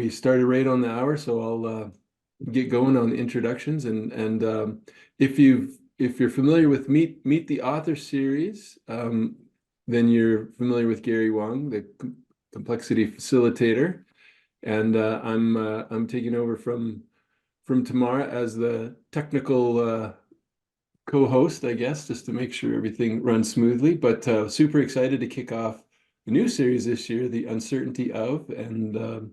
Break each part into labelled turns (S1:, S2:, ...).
S1: we started right on the hour, so I'll get going on the introductions. And if you're familiar with Meet the Author series, then you're familiar with Gary Wang, the complexity facilitator. And I'm taking over from Tamara as the technical co-host, I guess, just to make sure everything runs smoothly. But super excited to kick off the new series this year, The Uncertainty of, and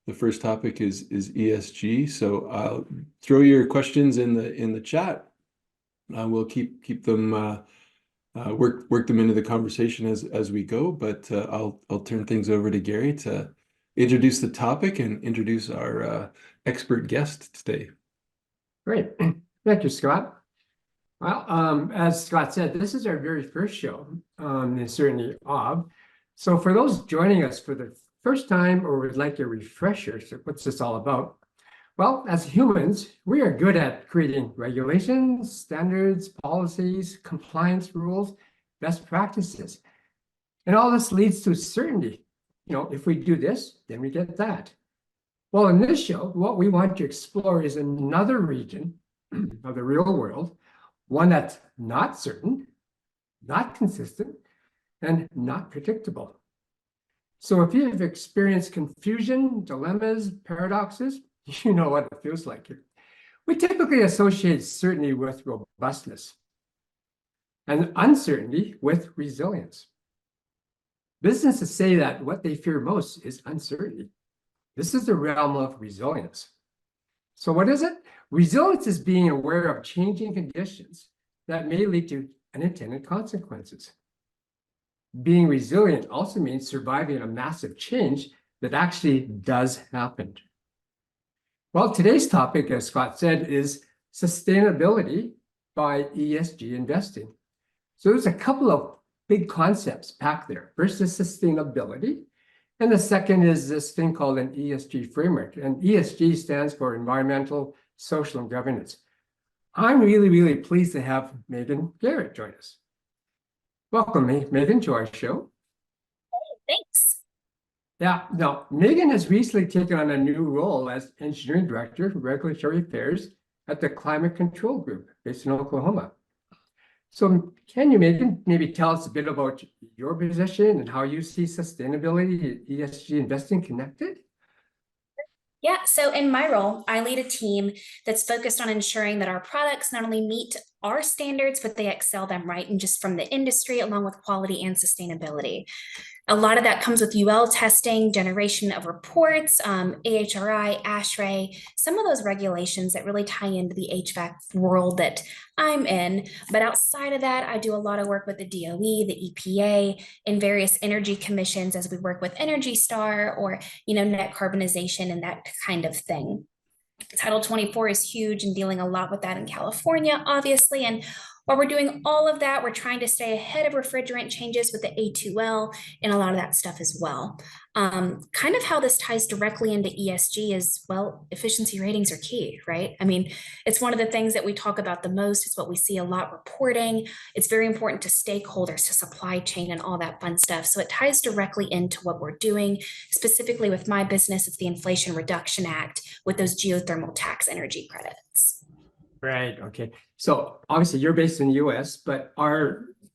S1: the first topic is ESG. So I'll throw your questions in the chat. We'll keep them work them into the conversation as we go. But I'll turn things over to Gary to introduce the topic and introduce our expert guest today.
S2: Great. Thank you, Scott. Well, as Scott said, this is our very first show on the Uncertainty of. So for those joining us for the first time or would like a refresher, so what's this all about? Well, as humans, we are good at creating regulations, standards, policies, compliance rules, best practices. And all this leads to certainty. You know, if we do this, then we get that. Well, in this show, what we want to explore is another region of the real world, one that's not certain, not consistent, and not predictable. So if you've experienced confusion, dilemmas, paradoxes, you know what it feels like. We typically associate certainty with robustness and uncertainty with resilience. Businesses say that what they fear most is uncertainty. This is the realm of resilience. So what is it? Resilience is being aware of changing conditions that may lead to unintended consequences. Being resilient also means surviving a massive change that actually does happen. Well, today's topic, as Scott said, is sustainability by ESG investing. So there's a couple of big concepts packed there. First is sustainability, and the second is this thing called an ESG framework. And ESG stands for environmental, social, and governance. I'm really, really pleased to have Megan Garrett join us. Welcome, Megan, to our show.
S3: Thanks.
S2: Yeah, now, Megan has recently taken on a new role as Engineering Director for Regulatory Affairs at the Climate Control Group based in Oklahoma. So can you, Megan, maybe tell us a bit about your position and how you see sustainability and ESG investing connected?
S3: Yeah, so in my role, I lead a team that's focused on ensuring that our products not only meet our standards, but they excel them, right? And just from the industry, along with quality and sustainability. A lot of that comes with UL testing, generation of reports, AHRI, ASHRAE, some of those regulations that really tie into the HVAC world that I'm in. But outside of that, I do a lot of work with the DOE, the EPA, and various energy commissions as we work with Energy Star or, net carbonization and that kind of thing. Title 24 is huge and dealing a lot with that in California, obviously. And while we're doing all of that, we're trying to stay ahead of refrigerant changes with the A2L and a lot of that stuff as well. Kind of how this ties directly into ESG is, well, efficiency ratings are key, right? I mean, it's one of the things that we talk about the most. It's what we see a lot reporting. It's very important to stakeholders, to supply chain and all that fun stuff. So it ties directly into what we're doing. Specifically with my business, it's the Inflation Reduction Act with those geothermal tax energy credits.
S2: Right, okay. So obviously you're based in the US, but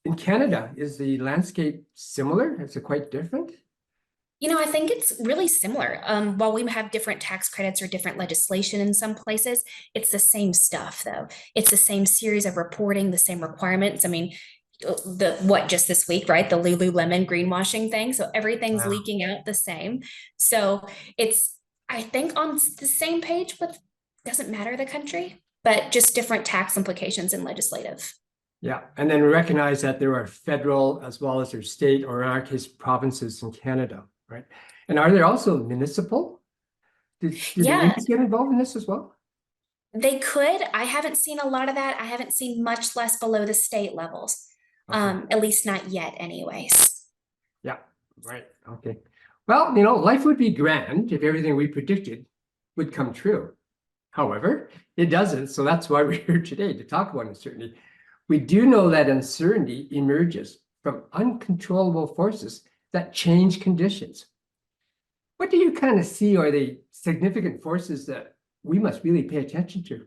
S2: in Canada, is the landscape similar? Is it quite different?
S3: I think it's really similar. While we have different tax credits or different legislation in some places, it's the same stuff though. It's the same series of reporting, the same requirements. I mean, just this week, right? The Lululemon greenwashing thing. So everything's leaking out the same. So it's, I think, on the same page, but doesn't matter the country, but just different tax implications and legislative.
S2: Yeah, and then we recognize that there are federal as well as their state, or in our case, provinces in Canada, right? And are there also municipal? Did they get involved in this as well?
S3: They could. I haven't seen a lot of that. I haven't seen much less below the state levels, at least not yet anyways.
S2: Yeah, right, okay. Well, life would be grand if everything we predicted would come true. However, it doesn't, so that's why we're here today to talk about uncertainty. We do know that uncertainty emerges from uncontrollable forces that change conditions. What do you kind of see are the significant forces that we must really pay attention to?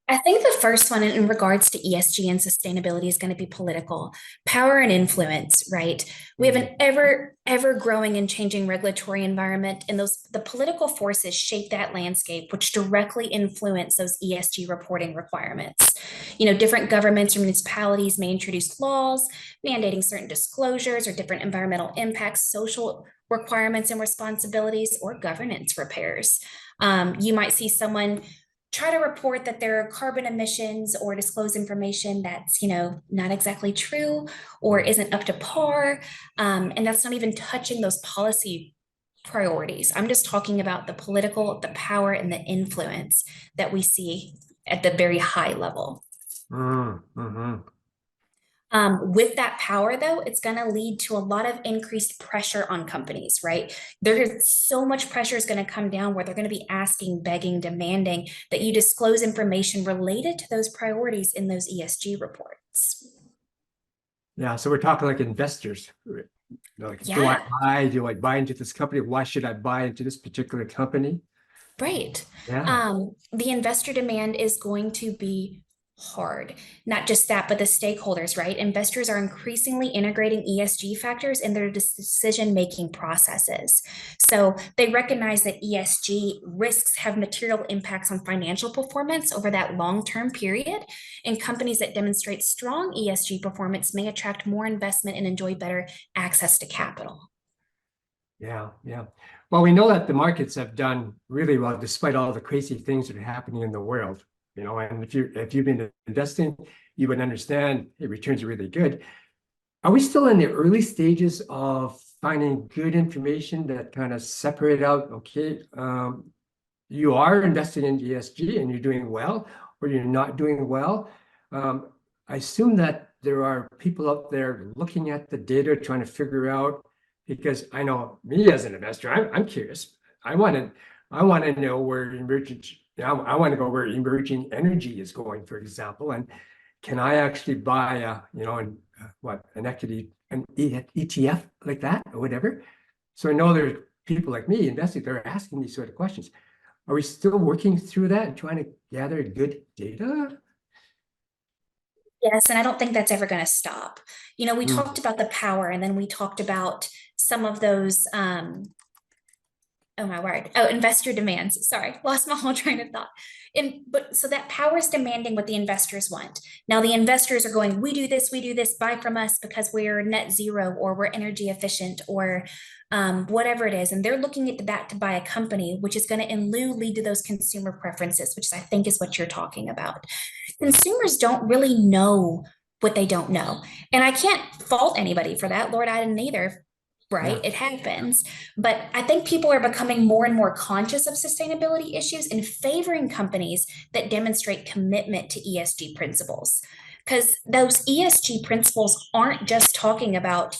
S3: I think the first one in regards to ESG and sustainability is going to be political power and influence, right? We have an ever growing and changing regulatory environment, and the political forces shape that landscape, which directly influence those ESG reporting requirements. Different governments or municipalities may introduce laws mandating certain disclosures or different environmental impacts, social requirements and responsibilities, or governance repairs. You might see someone try to report that there are carbon emissions or disclose information that's not exactly true or isn't up to par, and that's not even touching those policy priorities. I'm just talking about the political, the power, and the influence that we see at the very high level. With that power, though, it's going to lead to a lot of increased pressure on companies, right? There's so much pressure is going to come down where they're going to be asking, begging, demanding that you disclose information related to those priorities in those ESG reports.
S2: Yeah, so we're talking like investors. Like,
S3: Yeah.
S2: do I buy into this company? Why should I buy into this particular company?
S3: Right.
S2: Yeah.
S3: The investor demand is going to be hard. Not just that, but the stakeholders, right? Investors are increasingly integrating ESG factors in their decision-making processes. So they recognize that ESG risks have material impacts on financial performance over that long-term period, and companies that demonstrate strong ESG performance may attract more investment and enjoy better access to capital.
S2: Yeah. Well, we know that the markets have done really well despite all the crazy things that are happening in the world. And if you've been investing, you would understand the returns are really good. Are we still in the early stages of finding good information that kind of separate out, okay, you are investing in ESG and you're doing well, or you're not doing well? I assume that there are people out there looking at the data, trying to figure out, because I know me as an investor, I'm curious. I want to know where I want to go where emerging energy is going, for example, and can I actually buy an equity, an ETF like that or whatever? So I know there's people like me investing, they're asking these sort of questions. Are we still working through that and trying to gather good data?
S3: Yes, and I don't think that's ever going to stop. We talked about the power, and then we talked about some of those oh my word. Oh, investor demands. Sorry, lost my whole train of thought. But so that power is demanding what the investors want. Now the investors are going, we do this, buy from us because we're net zero or we're energy efficient or whatever it is. And they're looking at that to buy a company, which is going to lead to those consumer preferences, which I think is what you're talking about. Consumers don't really know what they don't know. And I can't fault anybody for that. Lord, I didn't either. Right? Yeah. It happens. But I think people are becoming more and more conscious of sustainability issues and favoring companies that demonstrate commitment to ESG principles. Because those ESG principles aren't just talking about,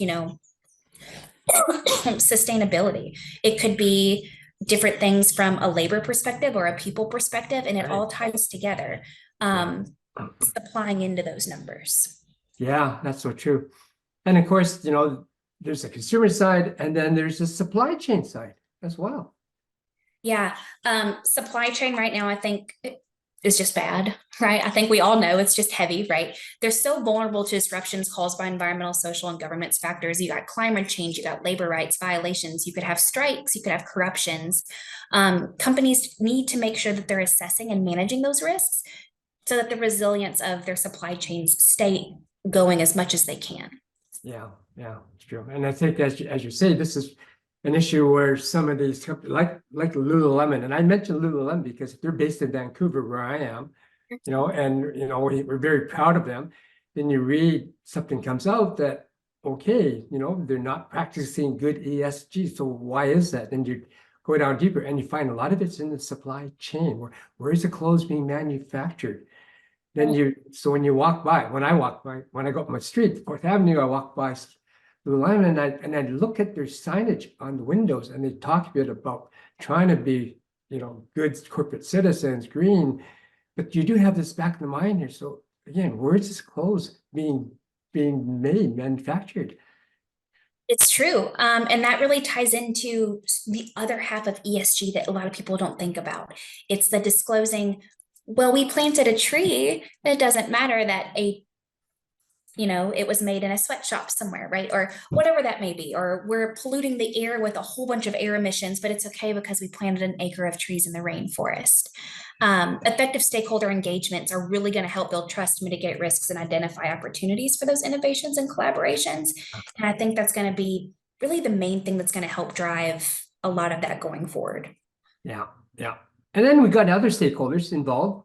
S3: sustainnability. It could be different things from a labor perspective or a people perspective, and it all ties together, applying into those numbers.
S2: Yeah, that's so true. And of course, there's a consumer side, and then there's a supply chain side as well.
S3: Yeah. Supply chain right now, I think, is just bad, right? I think we all know it's just heavy, right? They're so vulnerable to disruptions caused by environmental, social, and governance factors. You got climate change, you got labor rights violations, you could have strikes, you could have corruptions. Companies need to make sure that they're assessing and managing those risks so that the resilience of their supply chains stay going as much as they can. Yeah,
S2: it's true. And I think as you say, this is an issue where some of these companies, like Lululemon, and I mentioned Lululemon because they're based in Vancouver, where I am, and we're very proud of them. Then you read something comes out that, okay, they're not practicing good ESG. So why is that? Then you go down deeper and you find a lot of it's in the supply chain. Where is the clothes being manufactured? Then so when you walk by, when I go up my street, 4th Avenue, I walk by Lululemon and I look at their signage on the windows, and they talk a bit about trying to be, good corporate citizens, green, but you do have this back in the mind here. So again, where is this clothes being manufactured?
S3: It's true. And that really ties into the other half of ESG that a lot of people don't think about. It's the disclosing, well, we planted a tree. It doesn't matter that it was made in a sweatshop somewhere, right? Or whatever that may be. Or we're polluting the air with a whole bunch of air emissions, but it's okay because we planted an acre of trees in the rainforest. Effective stakeholder engagements are really going to help build trust, mitigate risks, and identify opportunities for those innovations and collaborations. And I think that's going to be really the main thing that's going to help drive a lot of that going forward.
S2: Yeah, yeah. And then we got other stakeholders involved,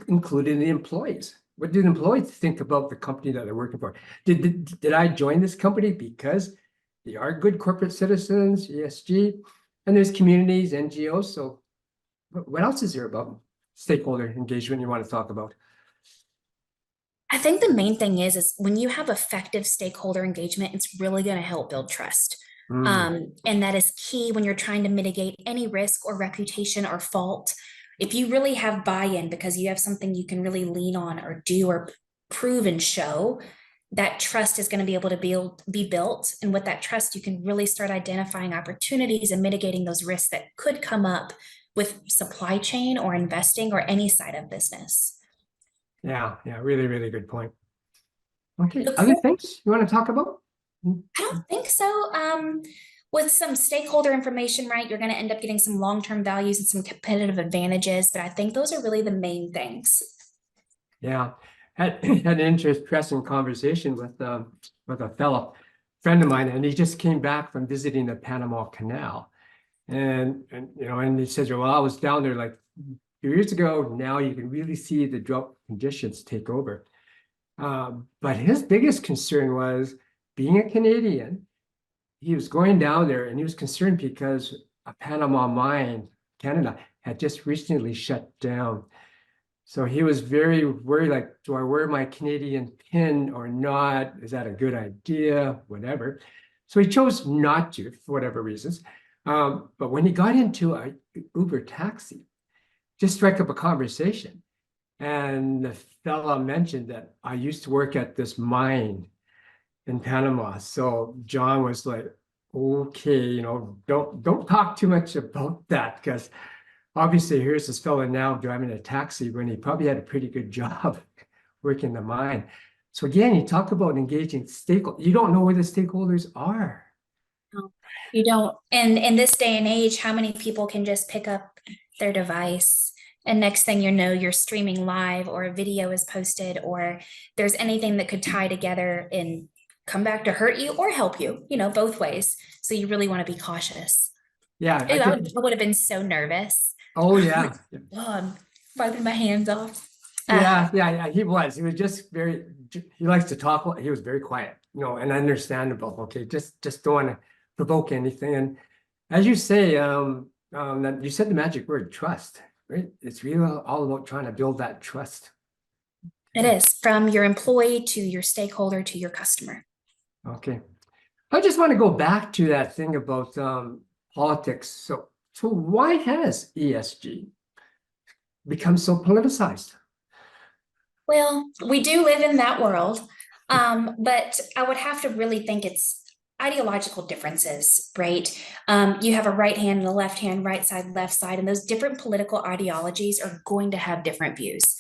S2: including the employees. What do the employees think about the company that they're working for? Did I join this company because they are good corporate citizens, ESG, and there's communities, NGOs. So what else is there about stakeholder engagement you want to talk about?
S3: I think the main thing is when you have effective stakeholder engagement, it's really going to help build trust. And that is key when you're trying to mitigate any risk or reputation or fault. If you really have buy-in because you have something you can really lean on or do or prove and show, that trust is going to be able to be built. And with that trust, you can really start identifying opportunities and mitigating those risks that could come up with supply chain or investing or any side of business.
S2: Yeah, really, really good point. Okay, other things you want to talk about?
S3: I don't think so. With some stakeholder information, right, you're going to end up getting some long-term values and some competitive advantages, but I think those are really the main things.
S2: Yeah, had an interesting conversation with a fellow friend of mine, and he just came back from visiting the Panama Canal, and he says, well, I was down there like a few years ago. Now you can really see the drought conditions take over. But his biggest concern was being a Canadian. He was going down there and he was concerned because a Panama mine, Canada, had just recently shut down. So he was very worried, like, do I wear my Canadian pin or not? Is that a good idea? Whatever. So he chose not to for whatever reasons. But when he got into an Uber taxi, just struck up a conversation. And the fella mentioned that I used to work at this mine in Panama. So John was like, okay, don't talk too much about that, because obviously here's this fella now driving a taxi when he probably had a pretty good job working the mine. So again, you talk about engaging stakeholders. You don't know where the stakeholders are.
S3: No, you don't. And in this day and age, how many people can just pick up their device and next thing you know, you're streaming live or a video is posted or there's anything that could tie together and come back to hurt you or help you, both ways. So you really want to be cautious.
S2: Yeah.
S3: I would have been so nervous.
S2: Oh, yeah.
S3: Oh, I'm wiping my hands off.
S2: Yeah. He was just he likes to talk. He was very quiet, and understandable. Okay. Just don't want to provoke anything. And as you say, that you said the magic word, trust, right? It's really all about trying to build that trust.
S3: It is, from your employee to your stakeholder to your customer.
S2: Okay. I just want to go back to that thing about politics. So why has ESG become so politicized?
S3: Well, we do live in that world, but I would have to really think it's ideological differences, right? You have a right hand and a left hand, right side, left side, and those different political ideologies are going to have different views.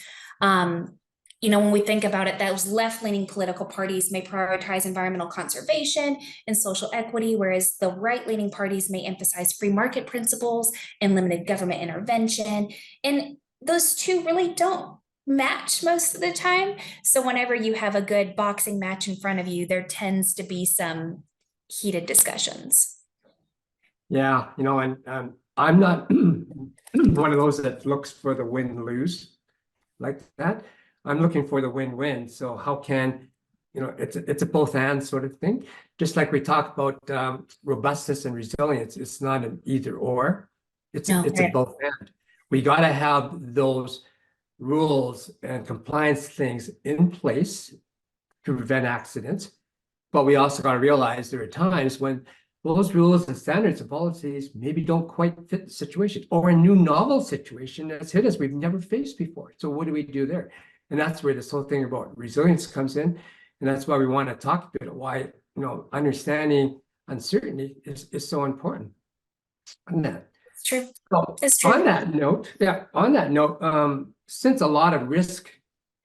S3: When we think about it, those left-leaning political parties may prioritize environmental conservation and social equity, whereas the right-leaning parties may emphasize free market principles and limited government intervention. And those two really don't match most of the time. So whenever you have a good boxing match in front of you, there tends to be some heated discussions.
S2: Yeah, and I'm not one of those that looks for the win-lose like that. I'm looking for the win-win. So how can, it's a both and sort of thing. Just like we talk about robustness and resilience, it's not an either or. It's a both and. We got to have those rules and compliance things in place to prevent accidents. But we also got to realize there are times when those rules and standards and policies maybe don't quite fit the situation, or a new novel situation that's hit us we've never faced before. So what do we do there? And that's where this whole thing about resilience comes in. And that's why we want to talk a bit of why, understanding uncertainty is so important. And that.
S3: It's true.
S2: So
S3: It's true.
S2: on that note, since a lot of risk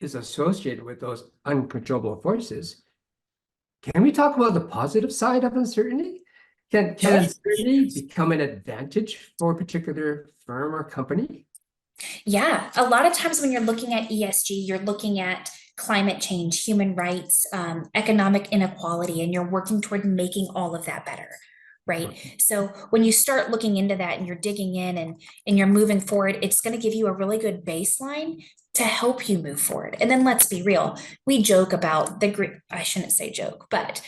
S2: is associated with those uncontrollable forces, can we talk about the positive side of uncertainty? Can uncertainty become an advantage for a particular firm or company?
S3: Yeah, a lot of times when you're looking at ESG, you're looking at climate change, human rights, economic inequality, and you're working toward making all of that better, right? So when you start looking into that and you're digging in and you're moving forward, it's going to give you a really good baseline to help you move forward. And then let's be real, we joke about I shouldn't say joke, but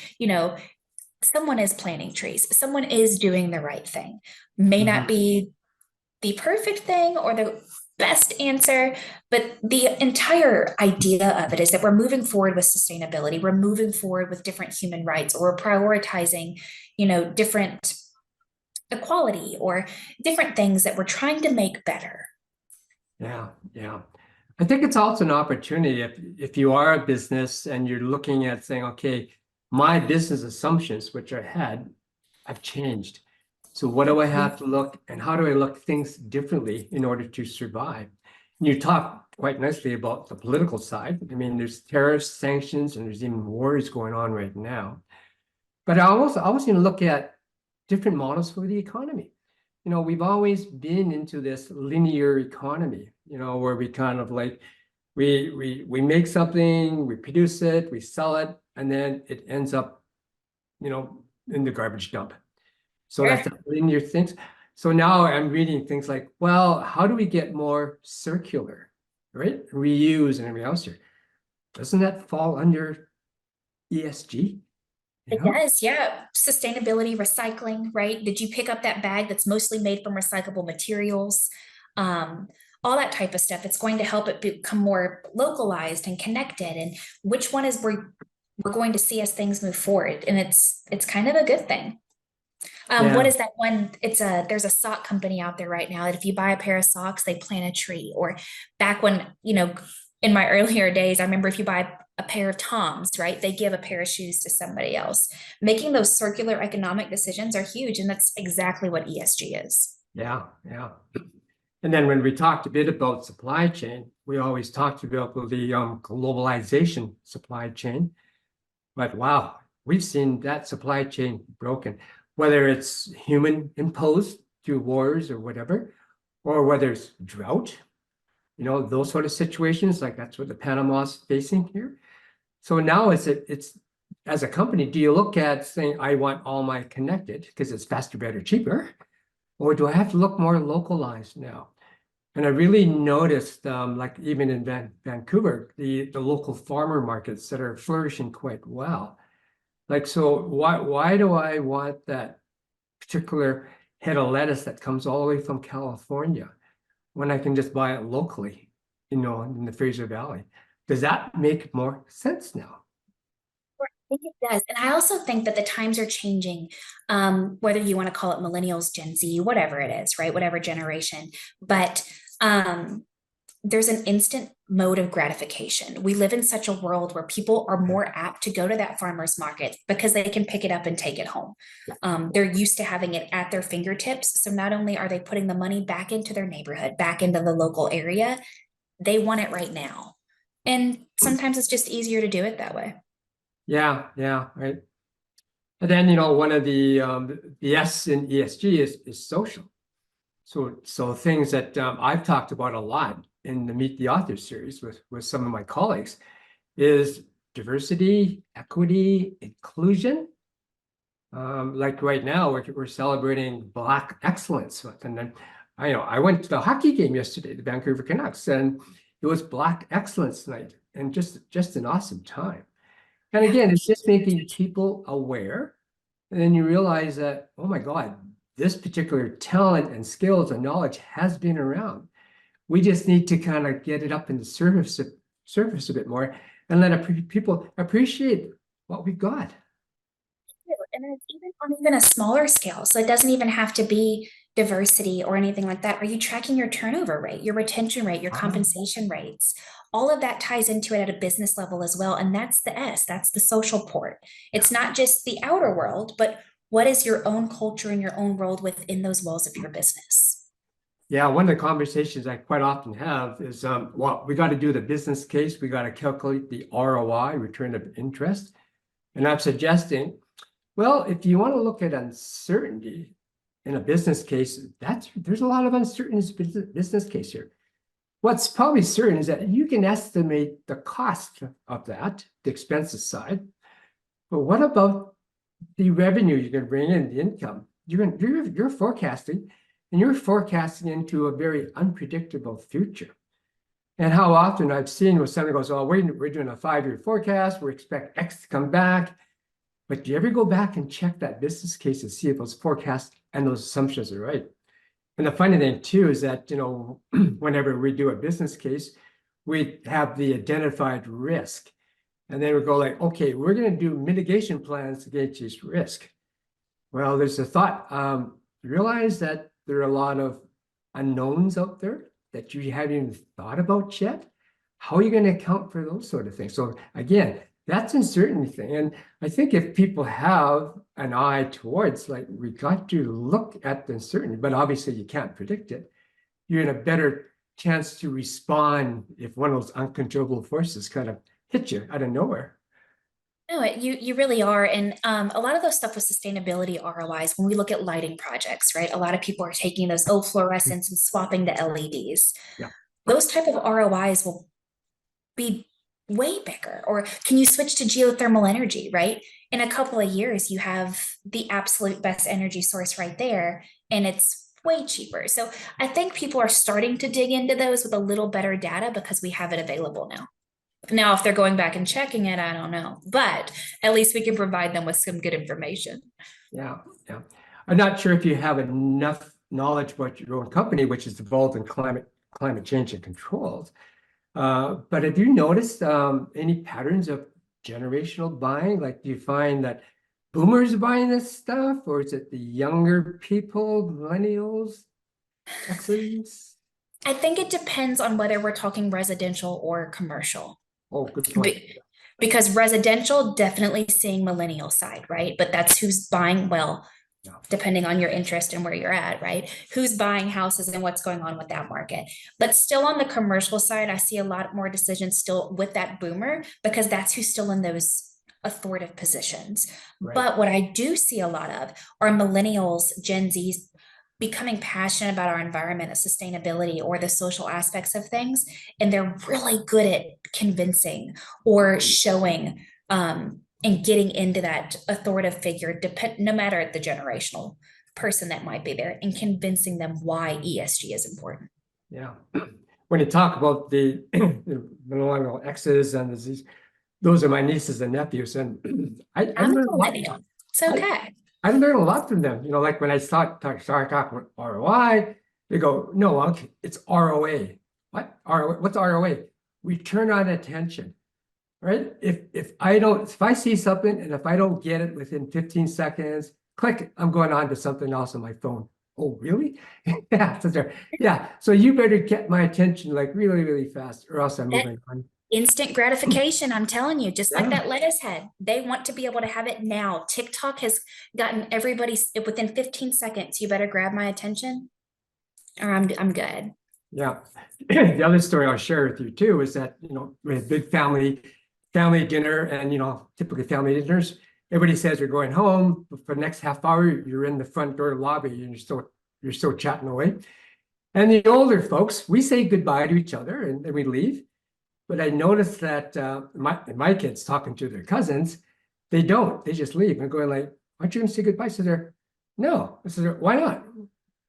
S3: someone is planting trees, someone is doing the right thing. May not be the perfect thing or the best answer, but the entire idea of it is that we're moving forward with sustainability, we're moving forward with different human rights, or we're prioritizing, different equality or different things that we're trying to make better.
S2: Yeah. I think it's also an opportunity if you are a business and you're looking at saying, okay, my business assumptions, which I had, have changed. So what do I have to look, and how do I look things differently in order to survive? And you talk quite nicely about the political side. I mean, there's tariffs, sanctions, and there's even wars going on right now. But I always need to look at different models for the economy. We've always been into this linear economy, where we kind of like, we make something, we produce it, we sell it, and then it ends up, in the garbage dump. So that's a linear things. So now I'm reading things like, well, how do we get more circular, right? Reuse and everything else here. Doesn't that fall under ESG?
S3: It does, yeah. Sustainability, recycling, right? Did you pick up that bag that's mostly made from recyclable materials? All that type of stuff. It's going to help it become more localized and connected. And which one is we're going to see as things move forward? And it's kind of a good thing. What is that one? There's a sock company out there right now that if you buy a pair of socks, they plant a tree. Or back when, in my earlier days, I remember if you buy a pair of Toms, right, they give a pair of shoes to somebody else. Making those circular economic decisions are huge. And that's exactly what ESG is.
S2: Yeah. And then when we talked a bit about supply chain, we always talked about the globalization supply chain. But wow, we've seen that supply chain broken, whether it's human imposed through wars or whatever, or whether it's drought, those sort of situations, like that's what the Panama's facing here. So now it's as a company, do you look at saying, I want all my connected because it's faster, better, cheaper? Or do I have to look more localized now? And I really noticed, like even in Vancouver, the local farmer markets that are flourishing quite well. Like, so why do I want that particular head of lettuce that comes all the way from California when I can just buy it locally, in the Fraser Valley? Does that make more sense now?
S3: I think it does. And I also think that the times are changing, whether you want to call it millennials, Gen Z, whatever it is, right? Whatever generation. But there's an instant mode of gratification. We live in such a world where people are more apt to go to that farmer's market because they can pick it up and take it home. They're used to having it at their fingertips. So not only are they putting the money back into their neighborhood, back into the local area, they want it right now. And sometimes it's just easier to do it that way.
S2: Yeah, right. And then, one of the S in ESG is social. So things that I've talked about a lot in the Meet the Author series with some of my colleagues is diversity, equity, inclusion. Like right now, we're celebrating Black Excellence Month. And then I went to the hockey game yesterday, the Vancouver Canucks, and it was Black Excellence Night, and just an awesome time. And again, it's just making people aware. And then you realize that, oh my God, this particular talent and skills and knowledge has been around. We just need to kind of get it up in the surface a bit more and let people appreciate what we've got.
S3: And it's even on a smaller scale. So it doesn't even have to be diversity or anything like that. Are you tracking your turnover rate, your retention rate, your compensation rates? All of that ties into it at a business level as well. And that's the S, that's the social port. It's not just the outer world, but what is your own culture and your own role within those walls of your business?
S2: Yeah, one of the conversations I quite often have is, well, we got to do the business case. We got to calculate the ROI, return of interest. And I'm suggesting, well, if you want to look at uncertainty in a business case, there's a lot of uncertainty in this business case here. What's probably certain is that you can estimate the cost of that, the expenses side. But what about the revenue you're going to bring in, the income? You're forecasting, and you're forecasting into a very unpredictable future. And how often I've seen where somebody goes, oh, we're doing a 5-year forecast, we expect X to come back. But do you ever go back and check that business case to see if those forecasts and those assumptions are right? And the funny thing too is that, whenever we do a business case, we have the identified risk. And then we go like, okay, we're going to do mitigation plans against this risk. Well, there's a thought, realize that there are a lot of unknowns out there that you haven't even thought about yet. How are you going to account for those sort of things? So again, that's uncertainty thing. And I think if people have an eye towards, like, we got to look at the uncertainty, but obviously you can't predict it. You're in a better chance to respond if one of those uncontrollable forces kind of hit you out of nowhere.
S3: No, you really are. And a lot of those stuff with sustainability ROIs, when we look at lighting projects, right? A lot of people are taking those old fluorescents and swapping to LEDs.
S2: Yeah.
S3: Those type of ROIs will be way bigger. Or can you switch to geothermal energy, right? In a couple of years, you have the absolute best energy source right there, and it's way cheaper. So I think people are starting to dig into those with a little better data because we have it available now. Now, if they're going back and checking it, I don't know, but at least we can provide them with some good information.
S2: Yeah. I'm not sure if you have enough knowledge about your own company, which is involved in climate change and controls. But have you noticed any patterns of generational buying? Like, do you find that boomers are buying this stuff, or is it the younger people, millennials, Xers?
S3: I think it depends on whether we're talking residential or commercial.
S2: Oh, good point.
S3: Because residential, definitely seeing millennial side, right? But that's who's buying, well,
S2: Yeah.
S3: depending on your interest and where you're at, right? Who's buying houses and what's going on with that market. But still on the commercial side, I see a lot more decisions still with that boomer because that's who's still in those authoritative positions.
S2: Right.
S3: But what I do see a lot of are millennials, Gen Zs, becoming passionate about our environment, the sustainability, or the social aspects of things. And they're really good at convincing or showing and getting into that authoritative figure, no matter the generational person that might be there, and convincing them why ESG is important.
S2: Yeah. When you talk about the millennial X's and those are my nieces and nephews, and
S3: I'm a millennial. It's okay.
S2: I learned a lot from them. Like when I start talking about ROI, they go, no, Unc, it's ROA. What? What's ROA? Return on attention, right? If I see something and if I don't get it within 15 seconds, click, I'm going on to something else on my phone. Oh, really? Yeah. So you better get my attention like really, really fast or else I'm moving on.
S3: Instant gratification, I'm telling you, just like that lettuce head. They want to be able to have it now. TikTok has gotten everybody within 15 seconds. You better grab my attention or I'm good.
S2: Yeah. The other story I'll share with you too is that, we have big family dinner and, typically family dinners, everybody says you're going home, but for the next half hour, you're in the front door lobby and you're still chatting away. And the older folks, we say goodbye to each other and then we leave. But I noticed that my kids talking to their cousins, they don't. They just leave and going like, aren't you going to say goodbye? So they're, no. I said, why not?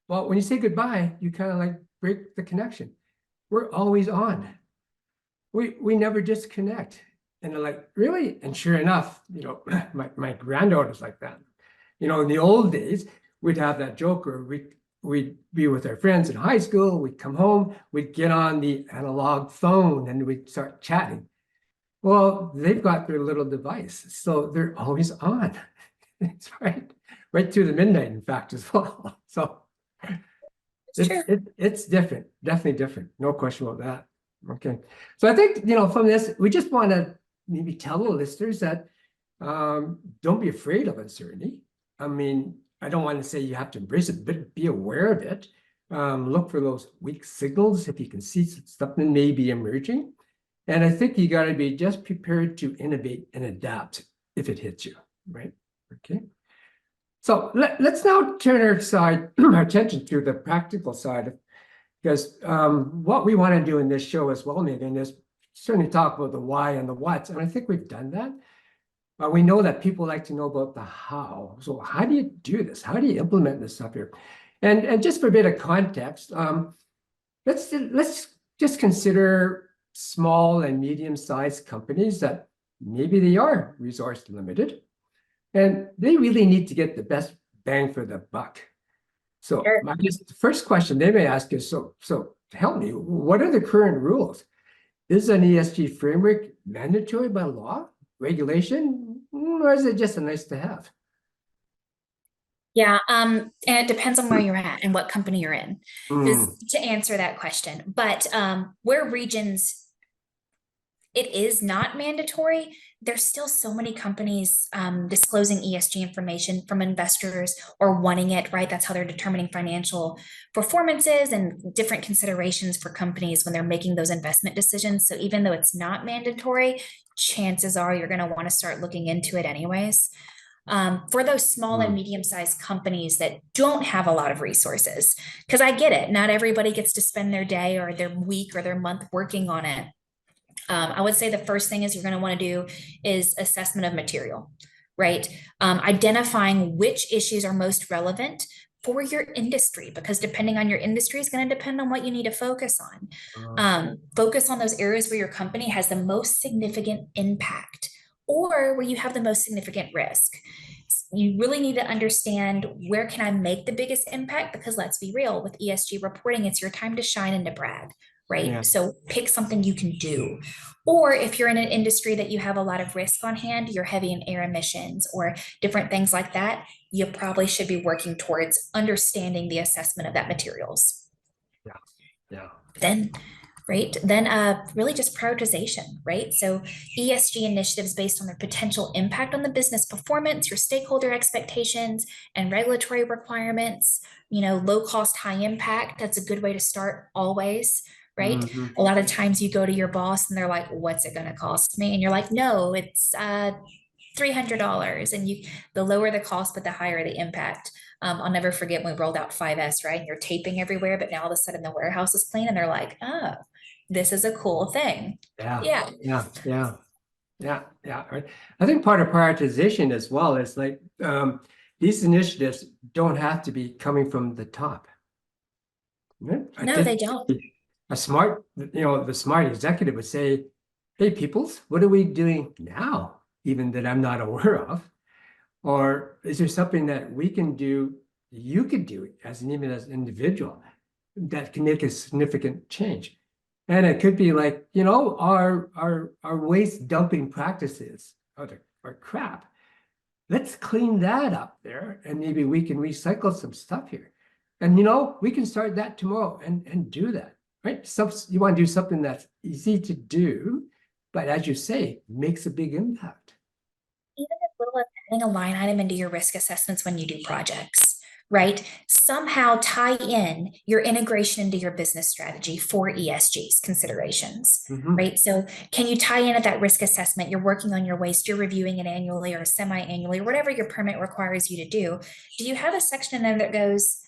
S2: Well, when you say goodbye, you kind of like break the connection. We're always on. We never disconnect. And they're like, really? And sure enough, my granddaughter's like that. In the old days, we'd have that joke where we'd be with our friends in high school, we'd come home, we'd get on the analog phone and we'd start chatting. Well, they've got their little device, so they're always on. It's right through the midnight, in fact, as well. So it's different, definitely different. No question about that. Okay. So I think, from this, we just want to maybe tell the listeners that don't be afraid of uncertainty. I mean, I don't want to say you have to embrace it, but be aware of it. Look for those weak signals if you can see something may be emerging. And I think you got to be just prepared to innovate and adapt if it hits you, right? Okay. So let's now turn our attention to the practical side, because what we want to do in this show as well, Megan, is certainly talk about the why and the what's, and I think we've done that. But we know that people like to know about the how. So how do you do this? How do you implement this stuff here? And just for a bit of context, let's just consider small and medium-sized companies that maybe they are resource limited, and they really need to get the best bang for the buck. So
S3: Sure.
S2: I guess the first question they may ask is, so help me, what are the current rules? Is an ESG framework mandatory by law, regulation, or is it just a nice to have?
S3: Yeah, and it depends on where you're at and what company you're in to answer that question. But where regions, it is not mandatory. There's still so many companies disclosing ESG information from investors or wanting it, right? That's how they're determining financial performances and different considerations for companies when they're making those investment decisions. So even though it's not mandatory, chances are you're going to want to start looking into it anyways. For those small and medium-sized companies that don't have a lot of resources, because I get it, not everybody gets to spend their day or their week or their month working on it. I would say the first thing is you're going to want to do is assessment of material, right? Identifying which issues are most relevant for your industry, because depending on your industry is going to depend on what you need to focus on. Focus on those areas where your company has the most significant impact or where you have the most significant risk. You really need to understand, where can I make the biggest impact? Because let's be real, with ESG reporting, it's your time to shine and to brag, right?
S2: Yeah.
S3: So pick something you can do. Or if you're in an industry that you have a lot of risk on hand, you're heavy in air emissions or different things like that, you probably should be working towards understanding the assessment of that materials.
S2: Yeah.
S3: Then really just prioritization, right? So ESG initiatives based on their potential impact on the business performance, your stakeholder expectations, and regulatory requirements. Low cost, high impact, that's a good way to start always, right? A lot of times you go to your boss and they're like, what's it going to cost me? And you're like, no, it's $300. And the lower the cost, but the higher the impact. I'll never forget when we rolled out 5S, right? And you're taping everywhere, but now all of a sudden the warehouse is clean and they're like, oh, this is a cool thing.
S2: Yeah. Right. I think part of prioritization as well is like these initiatives don't have to be coming from the top. Right?
S3: No, they don't.
S2: The smart executive would say, hey, peoples, what are we doing now, even that I'm not aware of? Or is there something that we can do, you could do even as an individual, that can make a significant change? And it could be like, our waste dumping practices are crap. Let's clean that up there, and maybe we can recycle some stuff here. And we can start that tomorrow and do that, right? You want to do something that's easy to do, but as you say, makes a big impact.
S3: Even as little as adding a line item into your risk assessments when you do projects, right? Somehow tie in your integration into your business strategy for ESG's considerations, right? So can you tie in at that risk assessment? You're working on your waste, you're reviewing it annually or semi-annually, or whatever your permit requires you to do. Do you have a section in there that goes,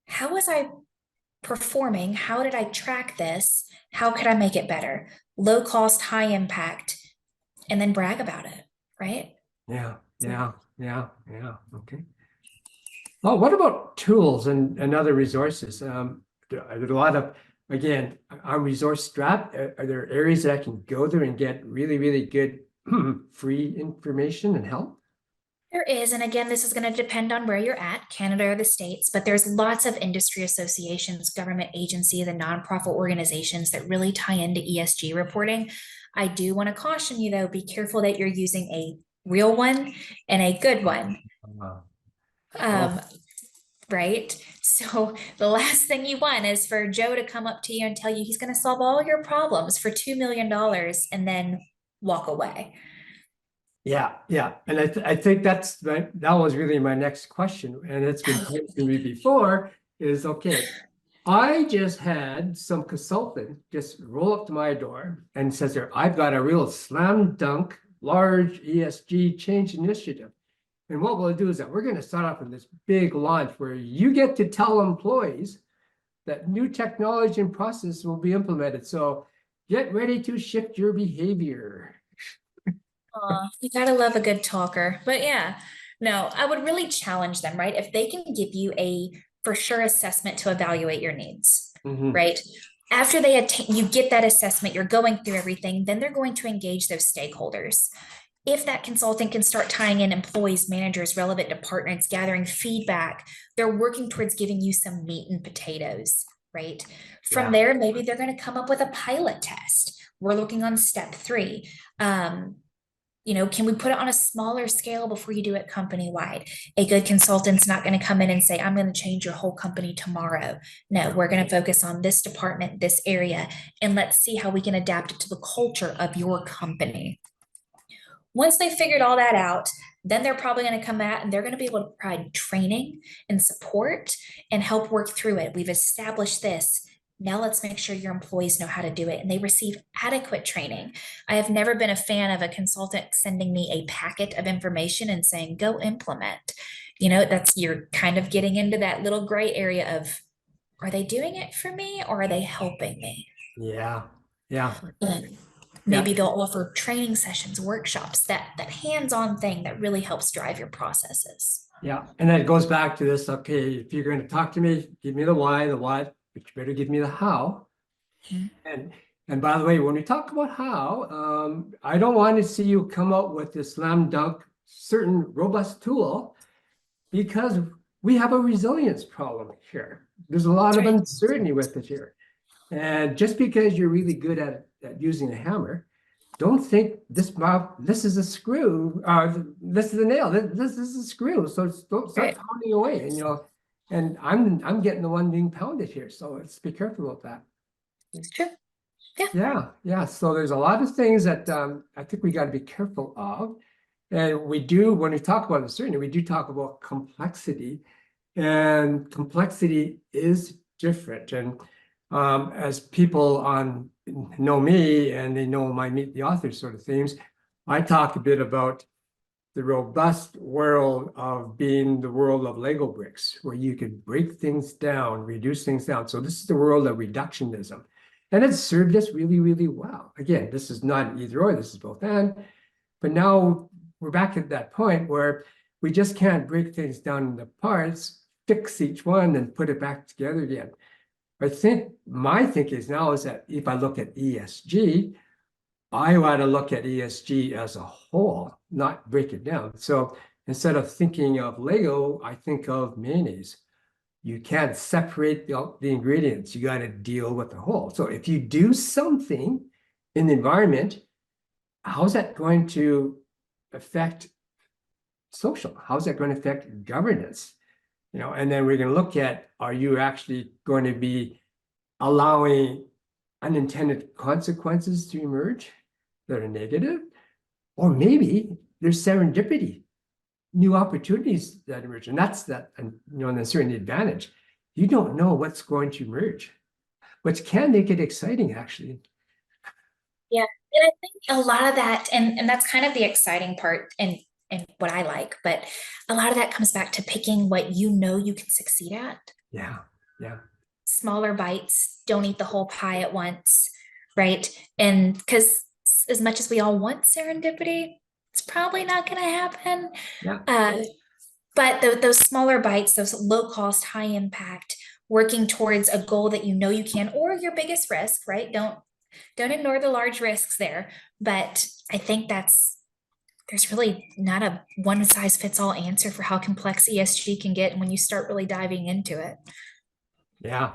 S3: how was I performing? How did I track this? How could I make it better? Low cost, high impact, and then brag about it, right?
S2: Yeah. Okay. Well, what about tools and other resources? There are a lot of, again, I'm resource strapped. Are there areas that I can go there and get really, really good free information and help?
S3: There is, and again, this is going to depend on where you're at, Canada or the States, but there's lots of industry associations, government agencies, and nonprofit organizations that really tie into ESG reporting. I do want to caution you, though, be careful that you're using a real one and a good one. Right? So the last thing you want is for Joe to come up to you and tell you he's going to solve all your problems for $2 million and then walk away.
S2: Yeah, yeah. And I think that was really my next question. And it's been posed to me before is, okay, I just had some consultant just roll up to my door and says there, I've got a real slam dunk, large ESG change initiative. And what we'll do is that we're going to start off with this big launch where you get to tell employees that new technology and process will be implemented. So get ready to shift your behavior.
S3: You gotta love a good talker. But yeah, no, I would really challenge them, right? If they can give you a for sure assessment to evaluate your needs,
S2: Mhm.
S3: right? After they attain, you get that assessment, you're going through everything, then they're going to engage those stakeholders. If that consultant can start tying in employees, managers, relevant departments, gathering feedback, they're working towards giving you some meat and potatoes, right? From
S2: Yeah.
S3: there, maybe they're going to come up with a pilot test. We're looking on step 3. Can we put it on a smaller scale before you do it company wide? A good consultant's not going to come in and say, I'm going to change your whole company tomorrow. No, we're going to focus on this department, this area, and let's see how we can adapt it to the culture of your company. Once they figured all that out, then they're probably going to come out and they're going to be able to provide training and support and help work through it. We've established this. Now let's make sure your employees know how to do it and they receive adequate training. I have never been a fan of a consultant sending me a packet of information and saying, go implement. You're kind of getting into that little gray area of, are they doing it for me or are they helping me?
S2: Yeah. Yeah.
S3: Maybe they'll offer training sessions, workshops, that hands-on thing that really helps drive your processes.
S2: Yeah. And then it goes back to this, okay, if you're going to talk to me, give me the why, the what, but you better give me the how.
S3: Mhm.
S2: And by the way, when we talk about how, I don't want to see you come out with this slam dunk, certain robust tool, because we have a resilience problem here. There's a lot of uncertainty with it here. And just because you're really good at using a hammer, don't think this is a screw, this is a nail, this is a screw. So don't start pounding away. And I'm getting the one being pounded here. So let's be careful about that.
S3: It's true.
S2: Yeah. So there's a lot of things that I think we got to be careful of. And when we talk about uncertainty, we do talk about complexity. And complexity is different. And as people know me and they know my Meet the Author sort of themes, I talk a bit about the robust world of being the world of Lego bricks, where you could break things down, reduce things down. So this is the world of reductionism. And it's served us really, really well. Again, this is not an either or, this is both and. But now we're back at that point where we just can't break things down into parts, fix each one, and put it back together again. I think my thinking now is that if I look at ESG, I want to look at ESG as a whole, not break it down. So instead of thinking of Lego, I think of mayonnaise. You can't separate the ingredients. You got to deal with the whole. So if you do something in the environment, how's that going to affect social? How's that going to affect governance? And then we're going to look at, are you actually going to be allowing unintended consequences to emerge that are negative? Or maybe there's serendipity, new opportunities that emerge. And that's an uncertain advantage. You don't know what's going to emerge, which can make it exciting, actually.
S3: Yeah. And I think a lot of that, and that's kind of the exciting part and what I like, but a lot of that comes back to picking what you can succeed at.
S2: Yeah.
S3: Smaller bites, don't eat the whole pie at once, right? And because as much as we all want serendipity, it's probably not going to happen.
S2: Yeah.
S3: But those smaller bites, those low cost, high impact, working towards a goal that you can, or your biggest risk, right? Don't ignore the large risks there. But I think there's really not a one size fits all answer for how complex ESG can get when you start really diving into it.
S2: Yeah.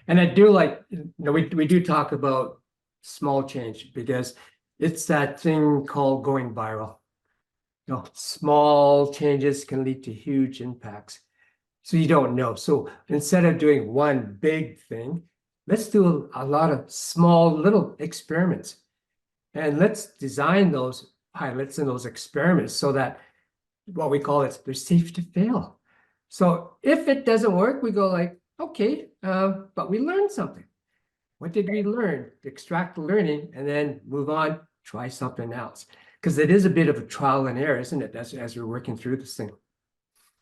S2: And I do like, we do talk about small change because it's that thing called going viral. Small changes can lead to huge impacts. So you don't know. So instead of doing one big thing, let's do a lot of small little experiments. And let's design those pilots and those experiments so that what we call it, they're safe to fail. So if it doesn't work, we go like, okay, but we learned something. What did we learn? Extract the learning and then move on, try something else. Because it is a bit of a trial and error, isn't it, as we're working through this thing?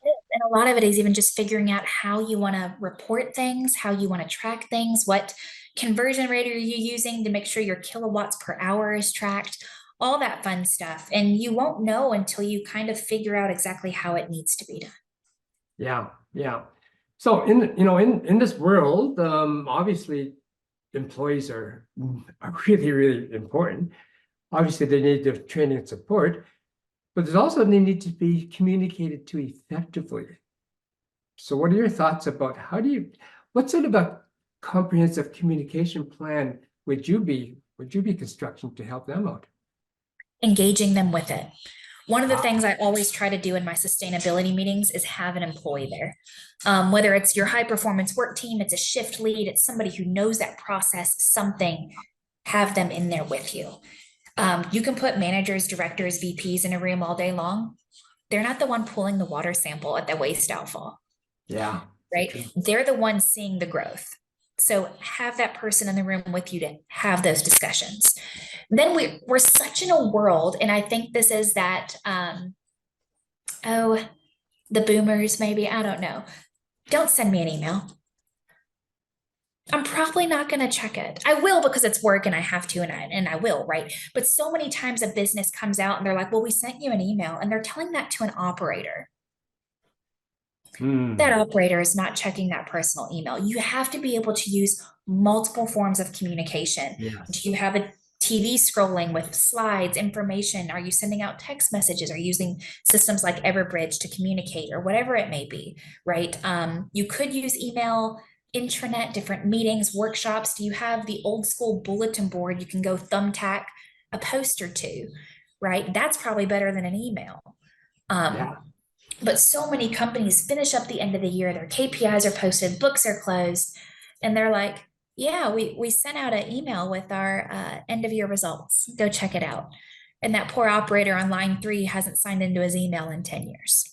S3: And a lot of it is even just figuring out how you want to report things, how you want to track things, what conversion rate are you using to make sure your kilowatts per hour is tracked, all that fun stuff. And you won't know until you kind of figure out exactly how it needs to be done.
S2: Yeah, yeah. So in this world, obviously employees are really, really important. Obviously, they need the training and support, but there's also they need to be communicated to effectively. So what are your thoughts about what sort of a comprehensive communication plan would you be constructing to help them out?
S3: Engaging them with it. One of the things I always try to do in my sustainability meetings is have an employee there. Whether it's your high performance work team, it's a shift lead, it's somebody who knows that process, something, have them in there with you. You can put managers, directors, VPs in a room all day long. They're not the one pulling the water sample at the waste outfall.
S2: Yeah.
S3: Right? They're the ones seeing the growth. So have that person in the room with you to have those discussions. Then we're such in a world, and I think this is that, the boomers maybe, I don't know. Don't send me an email. I'm probably not going to check it. I will because it's work and I have to, and I will, right? But so many times a business comes out and they're like, well, we sent you an email, and they're telling that to an operator. That operator is not checking that personal email. You have to be able to use multiple forms of communication.
S2: Yes.
S3: Do you have a TV scrolling with slides, information? Are you sending out text messages? Are you using systems like Everbridge to communicate, or whatever it may be, right? You could use email, intranet, different meetings, workshops. Do you have the old school bulletin board? You can go thumbtack a poster to, right? That's probably better than an email.
S2: Yeah.
S3: But so many companies finish up the end of the year, their KPIs are posted, books are closed, and they're like, yeah, we sent out an email with our end of year results. Go check it out. And that poor operator on line 3 hasn't signed into his email in 10 years.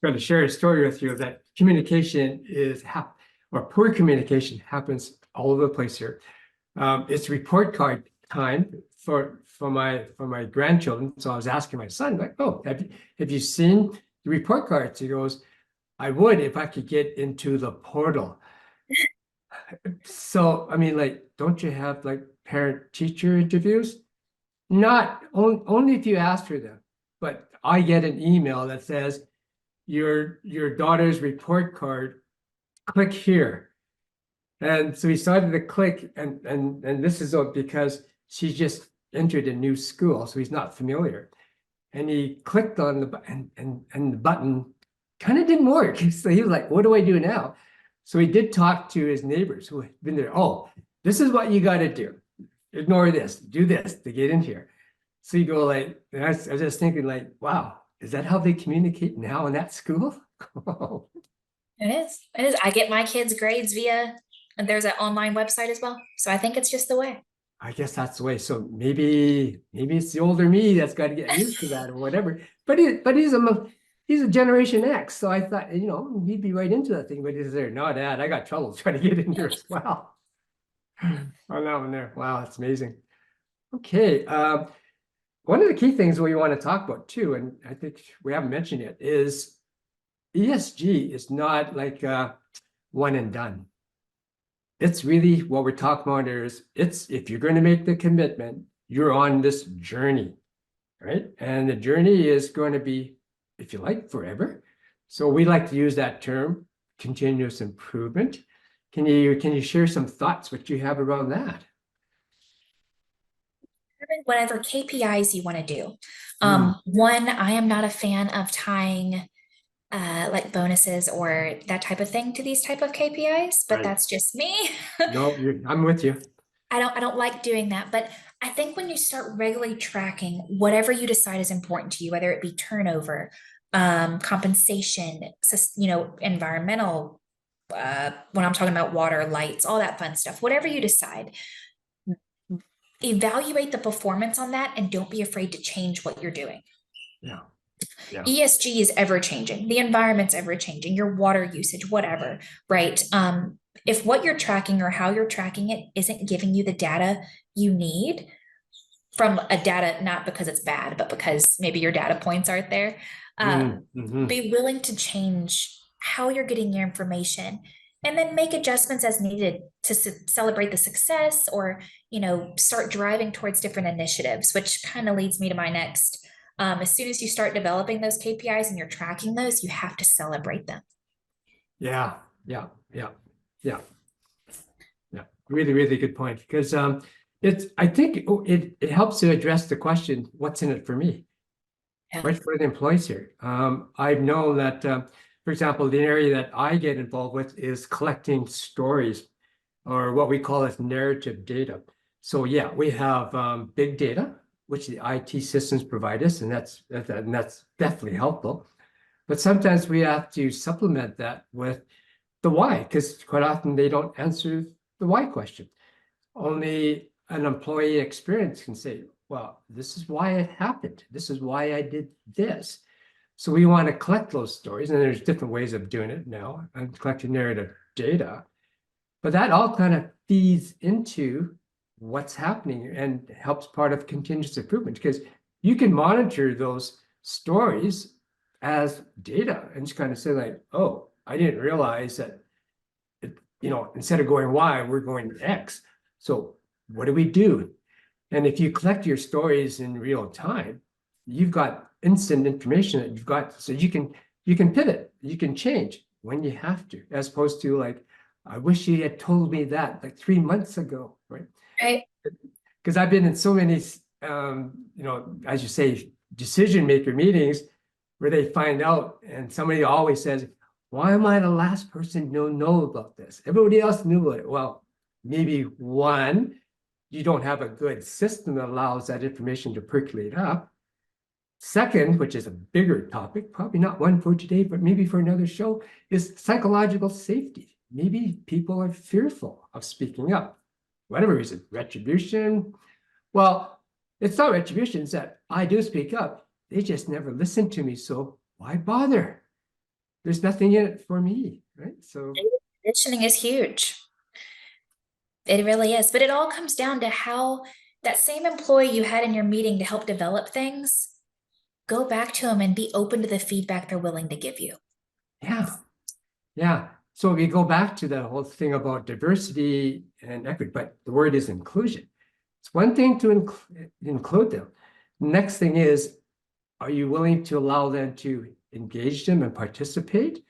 S2: I'm going to share a story with you that communication or poor communication happens all over the place here. It's report card time for my grandchildren. So I was asking my son, like, oh, have you seen the report cards? He goes, I would if I could get into the portal. So I mean, like, don't you have like parent-teacher interviews? Not only if you ask for them, but I get an email that says your daughter's report card, click here. And so he started to click, and this is because she's just entered a new school, so he's not familiar. And he clicked on the button, and the button kind of didn't work. So he was like, what do I do now? So he did talk to his neighbors who had been there. Oh, this is what you got to do. Ignore this, do this to get in here. So you go like, I was just thinking like, wow, is that how they communicate now in that school?
S3: It is. It is. I get my kids' grades and there's an online website as well. So I think it's just the way.
S2: I guess that's the way. So maybe it's the older me that's got to get used to that or whatever. But he's a Generation X, so I thought he'd be right into that thing. But he's there, no, Dad, I got trouble trying to get in here as well. Oh no, in there. Wow, that's amazing. Okay, one of the key things we want to talk about too, and I think we haven't mentioned it, is ESG is not like one and done. It's really what we're talking about is if you're going to make the commitment, you're on this journey, right? And the journey is going to be, if you like, forever. So we like to use that term, continuous improvement. Can you share some thoughts what you have around that?
S3: Whatever KPIs you want to do. One, I am not a fan of tying like bonuses or that type of thing to these type of KPIs, but that's just me.
S2: No, I'm with you.
S3: I don't like doing that, but I think when you start regularly tracking whatever you decide is important to you, whether it be turnover, compensation, environmental, when I'm talking about water, lights, all that fun stuff, whatever you decide, evaluate the performance on that and don't be afraid to change what you're doing.
S2: Yeah. Yeah.
S3: ESG is ever changing. The environment's ever changing, your water usage, whatever, right? If what you're tracking or how you're tracking it isn't giving you the data you need from a data, not because it's bad, but because maybe your data points aren't there, be willing to change how you're getting your information and then make adjustments as needed to celebrate the success or, start driving towards different initiatives, which kind of leads me to my next. As soon as you start developing those KPIs and you're tracking those, you have to celebrate them.
S2: Yeah. Really, really good point. Because I think it helps to address the question, what's in it for me?
S3: Yeah.
S2: What's for the employees here? I've known that, for example, the area that I get involved with is collecting stories, or what we call as narrative data. So yeah, we have big data, which the IT systems provide us, and that's definitely helpful. But sometimes we have to supplement that with the why, because quite often they don't answer the why question. Only an employee experience can say, well, this is why it happened. This is why I did this. So we want to collect those stories, and there's different ways of doing it now, and collecting narrative data. But that all kind of feeds into what's happening and helps part of continuous improvement, because you can monitor those stories as data and just kind of say like, oh, I didn't realize that, instead of going Y, we're going X. So what do we do? And if you collect your stories in real time, you've got instant information that you've got, so you can pivot, you can change when you have to, as opposed to like, I wish you had told me that like 3 months ago, right?
S3: Right.
S2: Because I've been in so many, as you say, decision maker meetings where they find out, and somebody always says, why am I the last person to know about this? Everybody else knew about it. Well, maybe one, you don't have a good system that allows that information to percolate up. Second, which is a bigger topic, probably not one for today, but maybe for another show, is psychological safety. Maybe people are fearful of speaking up, whatever reason, retribution. Well, it's not retribution, it's that I do speak up. They just never listen to me, so why bother? There's nothing in it for me, right? So
S3: Conditioning is huge. It really is. But it all comes down to how that same employee you had in your meeting to help develop things, go back to them and be open to the feedback they're willing to give you.
S2: Yeah. So we go back to that whole thing about diversity and equity, but the word is inclusion. It's one thing to include them. Next thing is, are you willing to allow them to engage them and participate?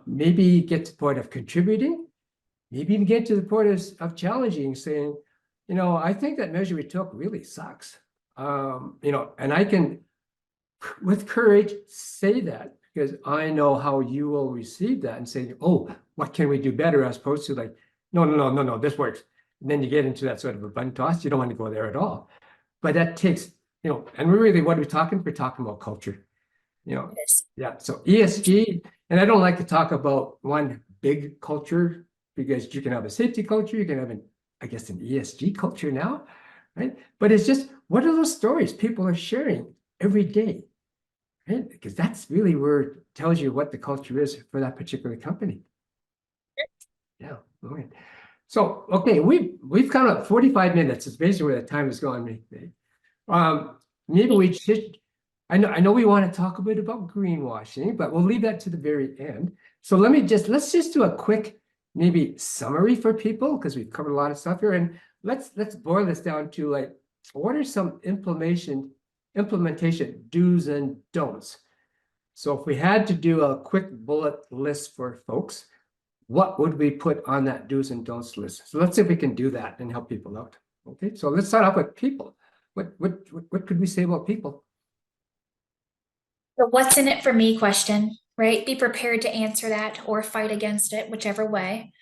S2: Maybe get to the point of contributing, maybe even get to the point of challenging, saying, I think that measure we took really sucks. And I can, with courage, say that, because I know how you will receive that and say, oh, what can we do better, as opposed to like, no, this works. And then you get into that sort of a bun toss. You don't want to go there at all. But that takes, and what are we talking? We're talking about culture.
S3: Yes.
S2: Yeah. So ESG, and I don't like to talk about one big culture, because you can have a safety culture, you can have an ESG culture now, right? But it's just, what are those stories people are sharing every day, right? Because that's really where it tells you what the culture is for that particular company. Yeah. Okay. So, okay, we've kind of 45 minutes. It's basically where the time has gone. Maybe we should. I know we want to talk a bit about greenwashing, but we'll leave that to the very end. So let's just do a quick maybe summary for people, because we've covered a lot of stuff here, and let's boil this down to like, what are some implementation do's and don'ts? So if we had to do a quick bullet list for folks, what would we put on that do's and don'ts list? So let's see if we can do that and help people out. Okay, so let's start off with people. What could we say about people?
S3: The what's in it for me question, right? Be prepared to answer that or fight against it, whichever way.